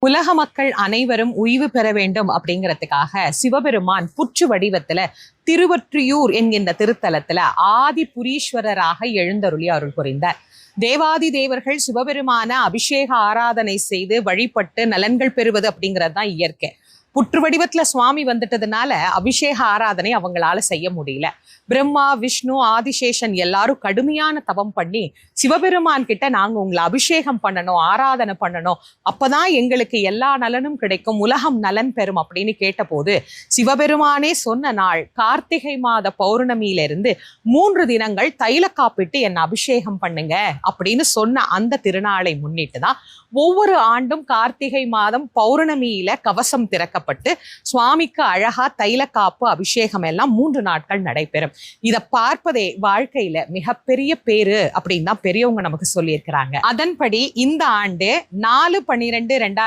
உலக மக்கள் அனைவரும் உய்வு பெற வேண்டும் அப்படிங்கிறதுக்காக சிவபெருமான் புற்று வடிவத்துல திருவொற்றியூர் என்கின்ற திருத்தலத்துல ஆதிபுரீஸ்வரராக எழுந்தருளி அருள் புரிந்தார். தேவாதி தேவர்கள் சிவபெருமான அபிஷேக ஆராதனை செய்து வழிபட்டு நலன்கள் பெறுவது அப்படிங்கிறது தான் இயற்கை. புற்று வடிவத்துல சுவாமி வந்துட்டதுனால அபிஷேக ஆராதனை அவங்களால செய்ய முடியல. பிரம்மா, விஷ்ணு, ஆதிசேஷன் எல்லாரும் கடுமையான தவம் பண்ணி சிவபெருமான் கிட்ட நாங்க உங்களை அபிஷேகம் பண்ணணும், ஆராதனை பண்ணணும், அப்பதான் எங்களுக்கு எல்லா நலனும் கிடைக்கும், உலகம் நலன் பெறும் அப்படின்னு கேட்டபோது சிவபெருமானே சொன்ன நாள் கார்த்திகை மாத பௌர்ணமியிலிருந்து 3 தினங்கள் தைல காப்பிட்டு என்ன அபிஷேகம் பண்ணுங்க அப்படின்னு சொன்ன அந்த திருநாளை முன்னிட்டு தான் ஒவ்வொரு ஆண்டும் கார்த்திகை மாதம் பௌர்ணமியில கவசம் திறக்கப்பட்டு சுவாமிக்கு அழகா தைல காப்பு அபிஷேகம் எல்லாம் 3 நாட்கள் நடைபெறும். இதை பார்ப்பதே வாழ்க்கையில மிகப்பெரிய பேரு அப்படின்னு தான் பெரியவங்க நமக்கு சொல்லியிருக்கிறாங்க. அதன்படி இந்த ஆண்டு 4/12/2023